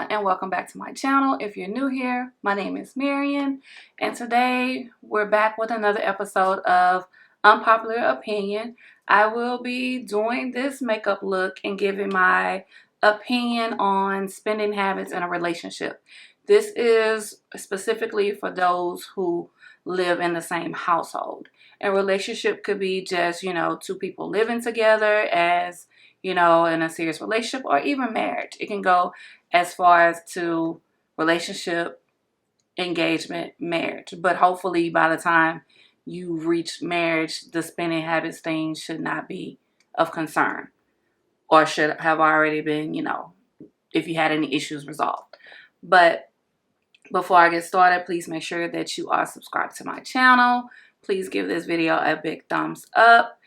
everyone, and welcome back to my channel. If you're new here, my name is Marion, and today we're back with another episode of Unpopular Opinion. I will be doing this makeup look and giving my opinion on spending habits in a relationship. This is specifically for those who live in the same household. And relationship could be just, two people living together as in a serious relationship, or even marriage. It can go as far as to relationship, engagement, marriage. But hopefully by the time you reach marriage, the spending habits thing should not be of concern, or should have already been, if you had any issues, resolved. But before I get started, please make sure that you are subscribed to my channel. Please give this video a big thumbs up.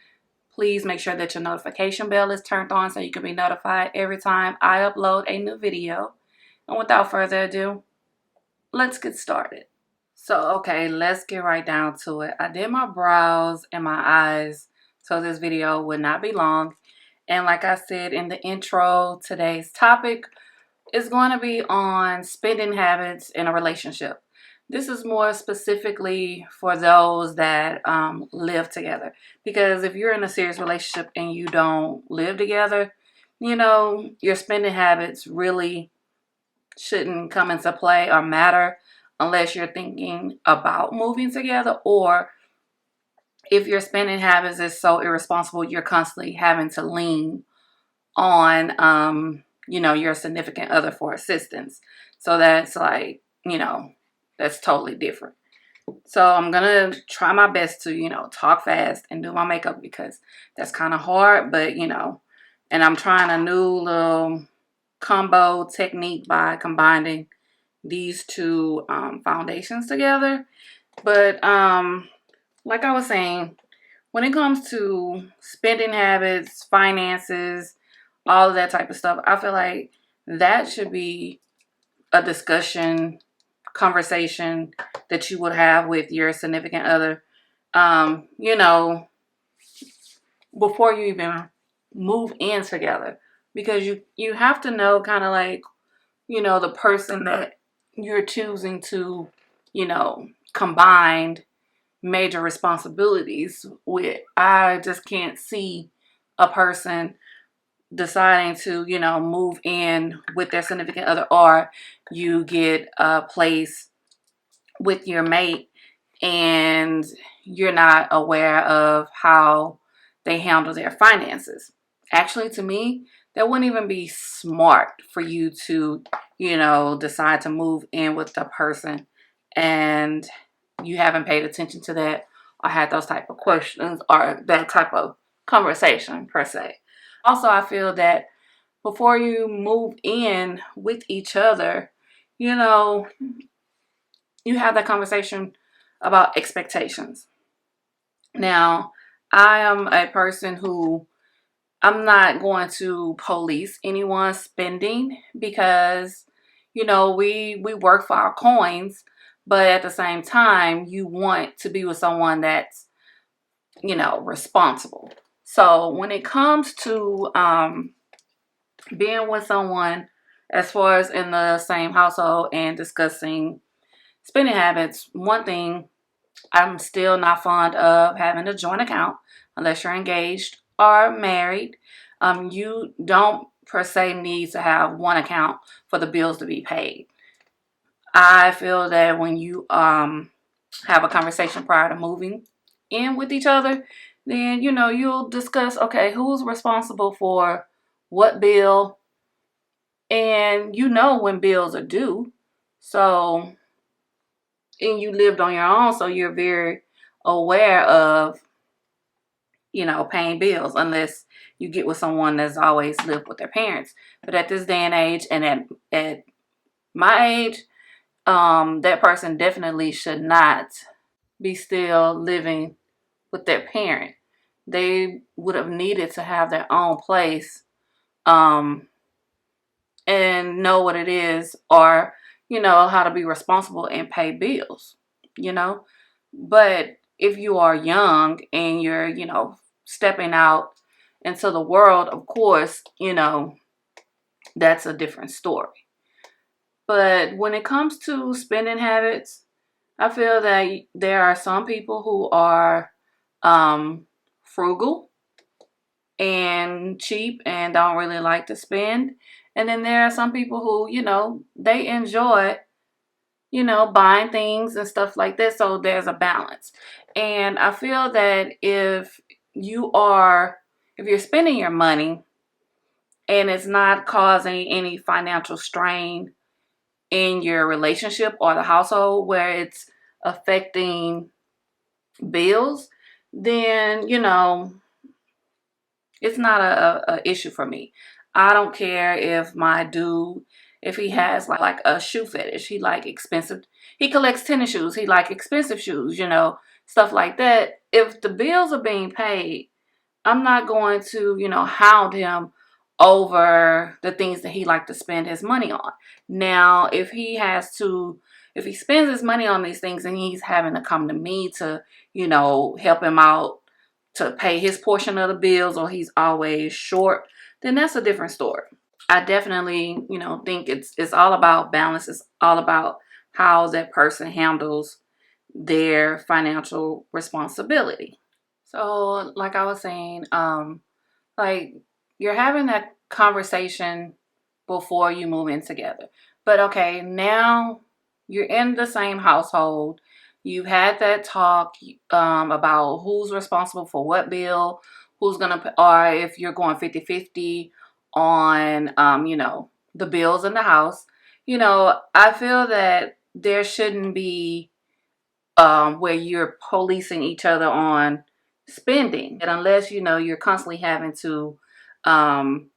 Please make sure that your notification bell is turned on so you can be notified every time I upload a new video. And without further ado, let's get started. So, okay, let's get right down to it. I did my brows and my eyes so this video would not be long. And like I said in the intro, today's topic is going to be on spending habits in a relationship. This is more specifically for those that live together. Because if you're in a serious relationship and you don't live together, your spending habits really shouldn't come into play or matter unless you're thinking about moving together, or if your spending habits is so irresponsible, you're constantly having to lean on, your significant other for assistance. So that's like, that's totally different. So I'm going to try my best to, talk fast and do my makeup because that's kind of hard. But, and I'm trying a new little combo technique by combining these two foundations together. But like I was saying, when it comes to spending habits, finances, all of that type of stuff, I feel like that should be a conversation that you would have with your significant other, before you even move in together, because you have to know kind of like, the person that you're choosing to, combine major responsibilities with. I just can't see a person deciding to, move in with their significant other, or you get a place with your mate and you're not aware of how they handle their finances. Actually, to me, that wouldn't even be smart for you to, decide to move in with the person and you haven't paid attention to that or had those type of questions or that type of conversation per se. Also, I feel that before you move in with each other, you have that conversation about expectations. Now, I am a person who I'm not going to police anyone's spending because, we work for our coins, but at the same time, you want to be with someone that's, responsible. So when it comes to being with someone, as far as in the same household and discussing spending habits, one thing I'm still not fond of having a joint account unless you're engaged or married. You don't per se need to have one account for the bills to be paid. I feel that when you have a conversation prior to moving in with each other, then you'll discuss, okay, who's responsible for what bill, and when bills are due. So, and you lived on your own, so you're very aware of paying bills, unless you get with someone that's always lived with their parents. But at this day and age, and at my age, that person definitely should not be still living with their parent. They would have needed to have their own place, and know what it is, or how to be responsible and pay bills. But if you are young and you're stepping out into the world, of course, that's a different story. But when it comes to spending habits, I feel that there are some people who are frugal and cheap and don't really like to spend. And then there are some people who, they enjoy, buying things and stuff like that. So there's a balance. And I feel that if you're spending your money and it's not causing any financial strain in your relationship or the household where it's affecting bills, then, it's not a issue for me. I don't care if my dude, if he has like a shoe fetish, he collects tennis shoes, he like expensive shoes, stuff like that. If the bills are being paid, I'm not going to, hound him over the things that he like to spend his money on. Now, if he spends his money on these things and he's having to come to me to, help him out to pay his portion of the bills, or he's always short, then that's a different story. I definitely, think it's all about balance. It's all about how that person handles their financial responsibility. So, like I was saying, like you're having that conversation before you move in together. But okay, now you're in the same household. You've had that talk about who's responsible for what bill, or if you're going 50-50 on, the bills in the house. I feel that there shouldn't be where you're policing each other on spending. And unless, you're constantly having to um,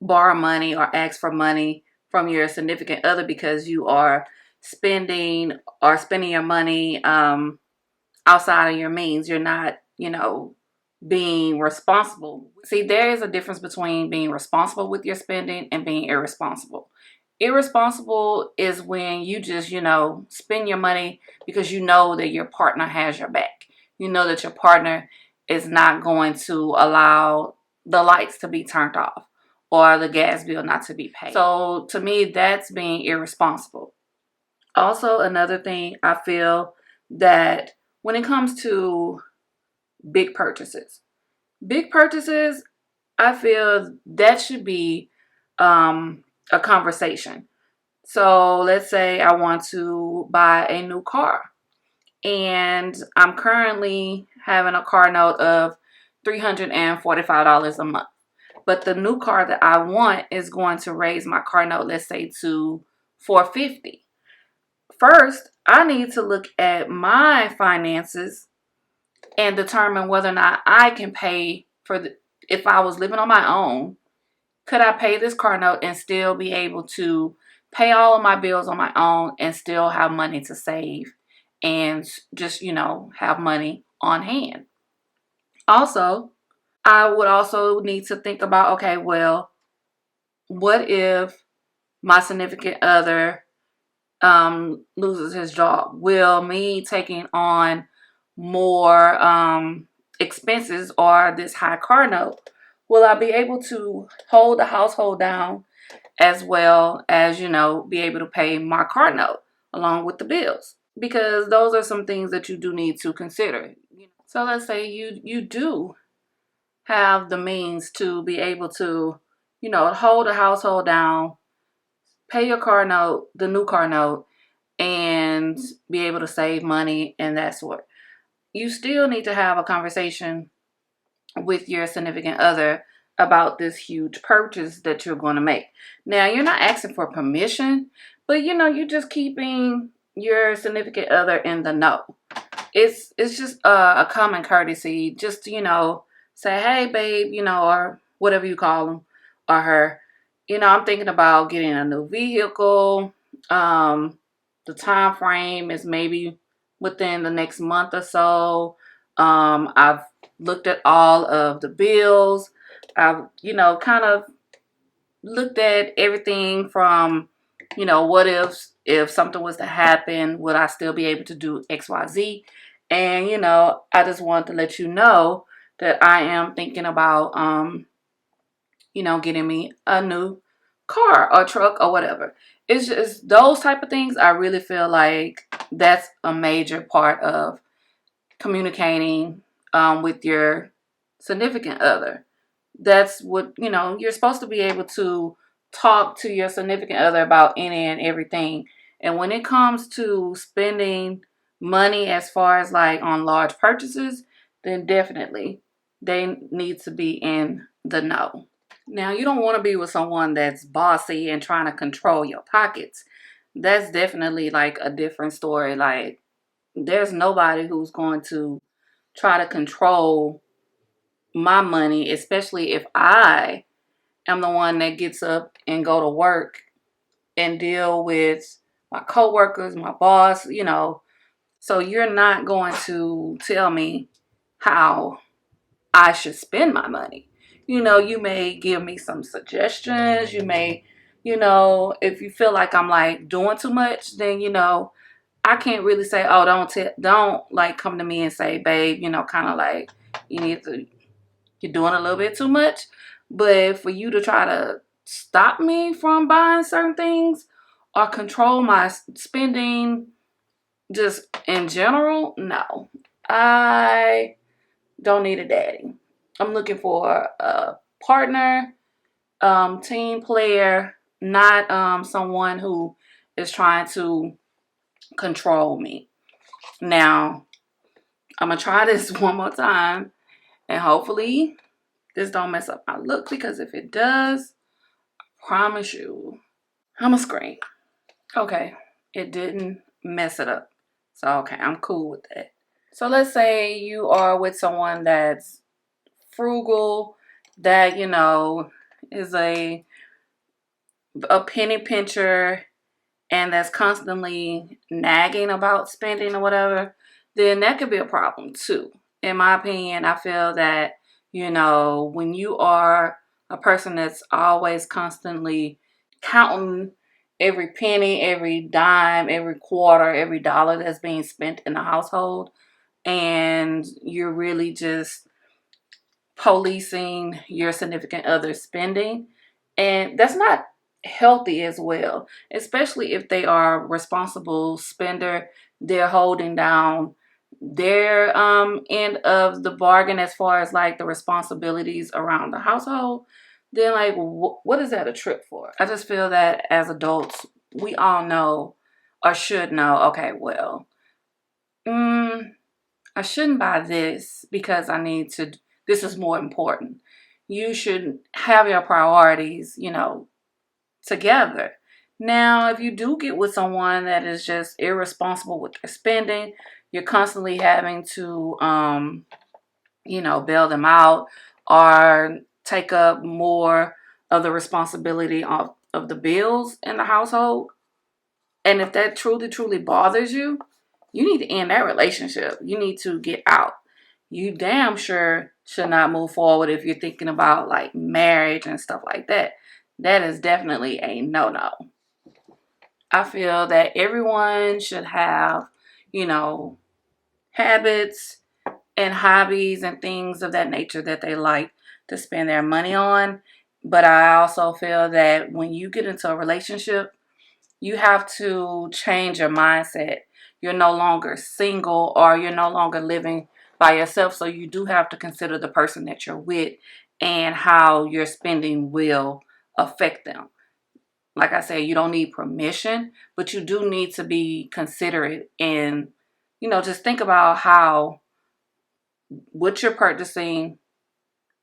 borrow money or ask for money from your significant other because you are spending your money outside of your means. You're not, being responsible. See, there is a difference between being responsible with your spending and being irresponsible. Irresponsible is when you just, spend your money because you know that your partner has your back. You know that your partner is not going to allow the lights to be turned off or the gas bill not to be paid. So to me, that's being irresponsible. Also, another thing, I feel that when it comes to big purchases, I feel that should be a conversation. So let's say I want to buy a new car and I'm currently having a car note of $345 a month. But the new car that I want is going to raise my car note, let's say, to $450. First, I need to look at my finances and determine whether or not I can pay if I was living on my own, could I pay this car note and still be able to pay all of my bills on my own and still have money to save and just, have money on hand. Also, I would also need to think about, okay, well, what if my significant other loses his job? Will me taking on more expenses or this high car note, will I be able to hold the household down as well as, be able to pay my car note along with the bills? Because those are some things that you do need to consider. So let's say you do have the means to be able to, hold the household down, pay your car note, the new car note, and be able to save money and that sort. You still need to have a conversation with your significant other about this huge purchase that you're going to make. Now, you're not asking for permission, but you're just keeping your significant other in the know. It's just a common courtesy just to, say, hey, babe, or whatever you call them or her. I'm thinking about getting a new vehicle. The time frame is maybe within the next month or so. I've looked at all of the bills. I've, kind of looked at everything from, what if something was to happen, would I still be able to do XYZ? And, I just wanted to let you know that I am thinking about, getting me a new car or truck or whatever. It's just those type of things. I really feel like that's a major part of communicating with your significant other. That's what, you're supposed to be able to talk to your significant other about any and everything. And when it comes to spending money as far as like on large purchases, then definitely they need to be in the know. Now, you don't want to be with someone that's bossy and trying to control your pockets. That's definitely like a different story. Like, there's nobody who's going to try to control my money, especially if I am the one that gets up and go to work and deal with my coworkers, my boss. So you're not going to tell me how I should spend my money. You may give me some suggestions. You may, if you feel like I'm like doing too much, then I can't really say, oh, don't like come to me and say, babe, kind of like you need to, you're doing a little bit too much. But for you to try to stop me from buying certain things or control my spending just in general, no. I don't need a daddy. I'm looking for a partner, team player, not someone who is trying to control me. Now, I'm going to try this one more time, and hopefully this don't mess up my look, because if it does, I promise you, I'm going to scream. Okay, it didn't mess it up. So, okay, I'm cool with that. So let's say you are with someone that's frugal, that, is a penny pincher, and that's constantly nagging about spending or whatever, then that could be a problem too. In my opinion, I feel that, when you are a person that's always constantly counting every penny, every dime, every quarter, every dollar that's being spent in the household, and you're really just policing your significant other's spending, and that's not healthy as well, especially if they are responsible spender. They're holding down their end of the bargain as far as like the responsibilities around the household. Then like what is that a trip for? I just feel that as adults we all know, or should know, okay, well, I shouldn't buy this because this is more important. You should have your priorities, together. Now, if you do get with someone that is just irresponsible with their spending, you're constantly having to, bail them out or take up more of the responsibility of the bills in the household. And if that truly, truly bothers you, you need to end that relationship. You need to get out. You damn sure should not move forward if you're thinking about like marriage and stuff like that. That is definitely a no-no. I feel that everyone should have, habits and hobbies and things of that nature that they like to spend their money on. But I also feel that when you get into a relationship, you have to change your mindset. You're no longer single, or you're no longer living by yourself. So you do have to consider the person that you're with and how your spending will affect them. Like I said, you don't need permission, but you do need to be considerate and, just think about how what you're purchasing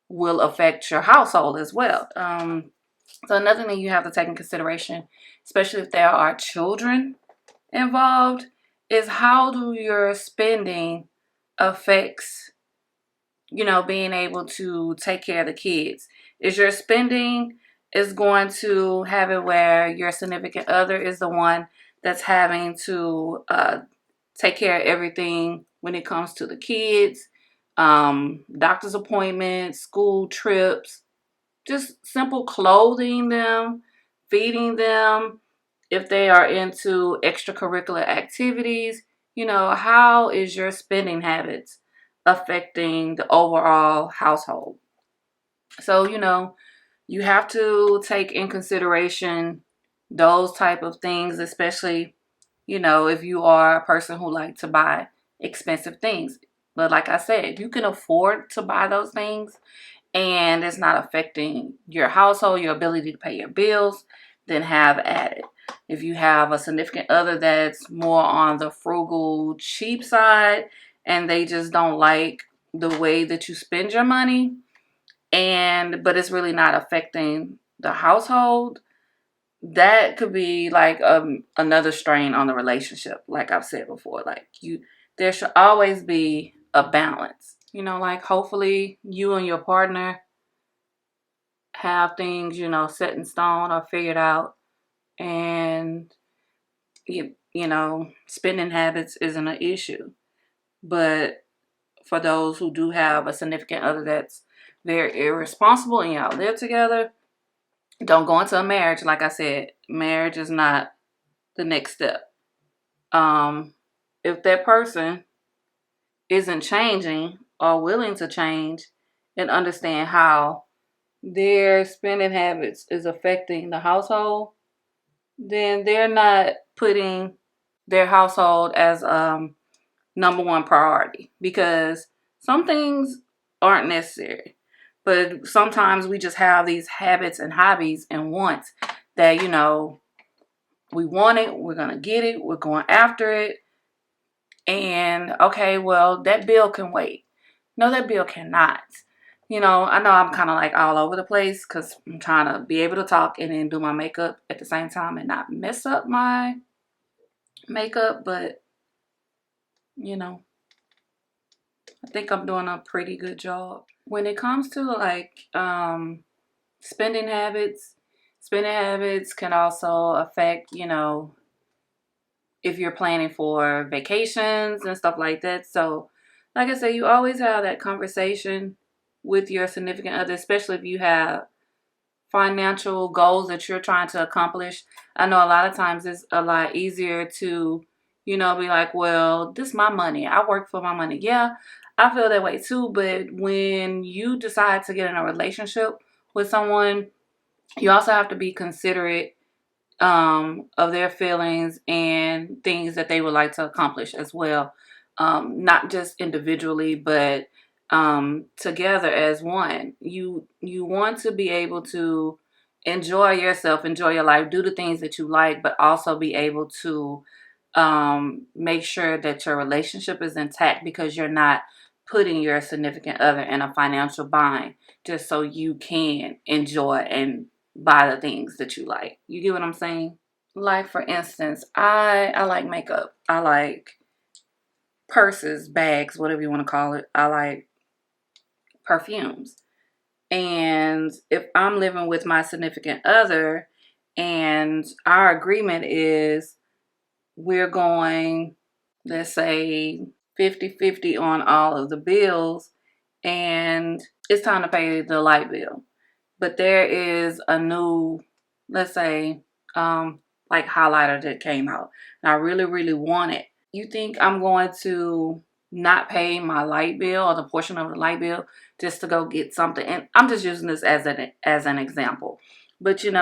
will affect your household as well. So another thing you have to take in consideration, especially if there are children involved, is how do your spending affects, being able to take care of the kids. Is your spending is going to have it where your significant other is the one that's having to take care of everything when it comes to the kids, doctor's appointments, school trips, just simple clothing them, feeding them, if they are into extracurricular activities. How is your spending habits affecting the overall household? So, you have to take in consideration those type of things, especially, if you are a person who like to buy expensive things. But like I said, if you can afford to buy those things and it's not affecting your household, your ability to pay your bills, then have at it. If you have a significant other that's more on the frugal, cheap side, and they just don't like the way that you spend your money, but it's really not affecting the household, that could be like another strain on the relationship. Like I've said before, there should always be a balance. Like hopefully you and your partner have things, set in stone or figured out, and spending habits isn't an issue. But for those who do have a significant other that's very irresponsible and y'all live together, don't go into a marriage. Like I said, marriage is not the next step. If that person isn't changing or willing to change and understand how their spending habits is affecting the household, then they're not putting their household as number one priority, because some things aren't necessary. But sometimes we just have these habits and hobbies and wants that, we want it, we're going to get it, we're going after it. And okay, well, that bill can wait. No, that bill cannot. I know I'm kind of like all over the place because I'm trying to be able to talk and then do my makeup at the same time and not mess up my makeup. But, I think I'm doing a pretty good job. When it comes to spending habits, can also affect, if you're planning for vacations and stuff like that. So, like I said, you always have that conversation with your significant other, especially if you have financial goals that you're trying to accomplish. I know a lot of times it's a lot easier to, be like, well, this is my money. I work for my money. Yeah, I feel that way too. But when you decide to get in a relationship with someone, you also have to be considerate of their feelings and things that they would like to accomplish as well. Not just individually, but together as one. You want to be able to enjoy yourself, enjoy your life, do the things that you like, but also be able to make sure that your relationship is intact, because you're not putting your significant other in a financial bind just so you can enjoy and buy the things that you like. You get what I'm saying? Like, for instance, I like makeup. I like purses, bags, whatever you want to call it. I like perfumes. And if I'm living with my significant other and our agreement is we're going, let's say, 50-50 on all of the bills, and it's time to pay the light bill. But there is a new, let's say, like highlighter that came out, and I really, really want it. You think I'm going to not pay my light bill or the portion of the light bill just to go get something? And I'm just using this as an example. But and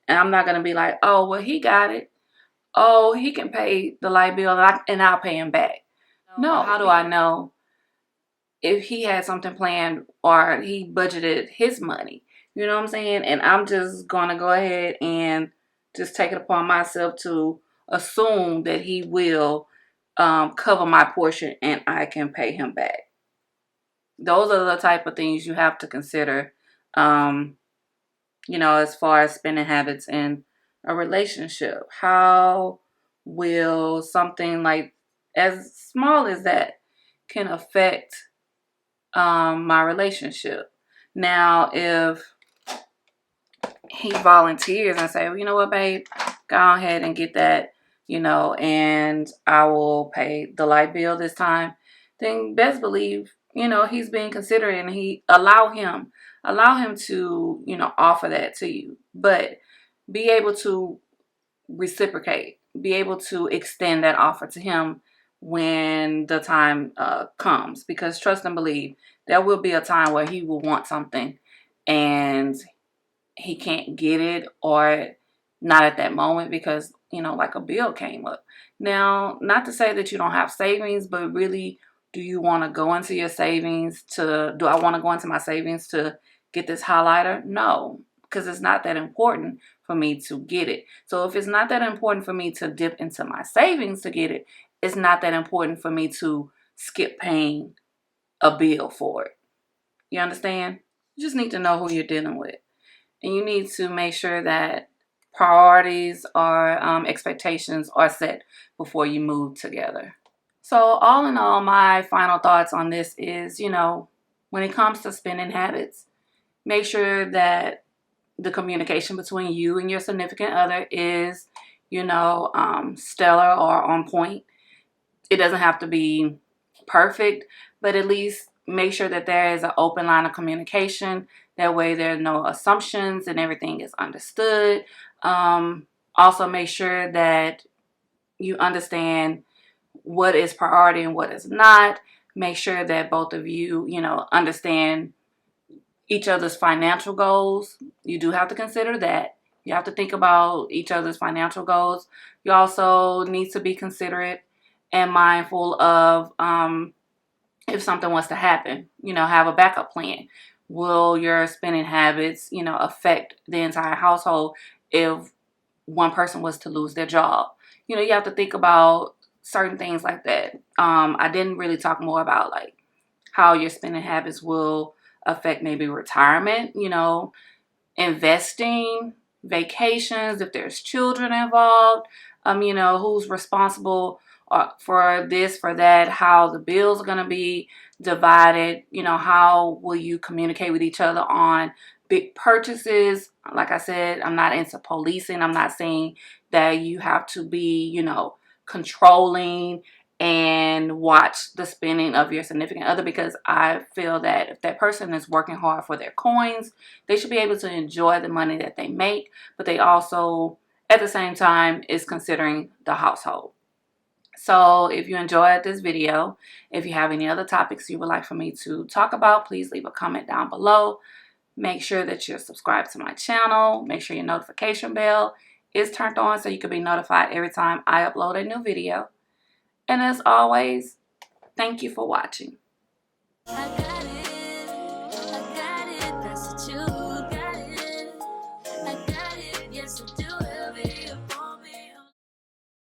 I'm not gonna be like, oh well, he got it. Oh, he can pay the light bill and I'll pay him back. No, how do I know if he had something planned or he budgeted his money? You know what I'm saying? And I'm just gonna go ahead and just take it upon myself to assume that he will cover my portion and I can pay him back. Those are the type of things you have to consider, as far as spending habits in a relationship. How will something like as small as that can affect my relationship? Now, if he volunteers and say, well, you know what, babe, go ahead and get that, and I will pay the light bill this time, then best believe, he's being considerate, and he allow him to, offer that to you. But be able to reciprocate, be able to extend that offer to him when the time comes, because trust and believe, there will be a time where he will want something and he can't get it, or not at that moment because, you know, like a bill came up. Now, not to say that you don't have savings, but really, do you want to go into your savings do I want to go into my savings to get this highlighter? No, because it's not that important for me to get it. So if it's not that important for me to dip into my savings to get it, it's not that important for me to skip paying a bill for it. You understand? You just need to know who you're dealing with. And you need to make sure that priorities or expectations are set before you move together. So all in all, my final thoughts on this is, you know, when it comes to spending habits, make sure that the communication between you and your significant other is, you know, stellar or on point. It doesn't have to be perfect, but at least make sure that there is an open line of communication. That way there's no assumptions and everything is understood. Also make sure that you understand what is priority and what is not. Make sure that both of you, you know, understand each other's financial goals. You do have to consider that. You have to think about each other's financial goals. You also need to be considerate and mindful of if something was to happen, you know, have a backup plan. Will your spending habits, you know, affect the entire household if one person was to lose their job? You know, you have to think about certain things like that. I didn't really talk more about like how your spending habits will affect maybe retirement, you know, investing, vacations, if there's children involved, you know, who's responsible for this, for that, how the bills are going to be divided, you know, how will you communicate with each other on big purchases. Like I said, I'm not into policing. I'm not saying that you have to be, you know, controlling and watch the spending of your significant other, because I feel that if that person is working hard for their coins, they should be able to enjoy the money that they make, but they also, at the same time, is considering the household. So if you enjoyed this video, if you have any other topics you would like for me to talk about, please leave a comment down below. Make sure that you're subscribed to my channel. Make sure your notification bell is turned on so you can be notified every time I upload a new video. And as always, thank you for watching.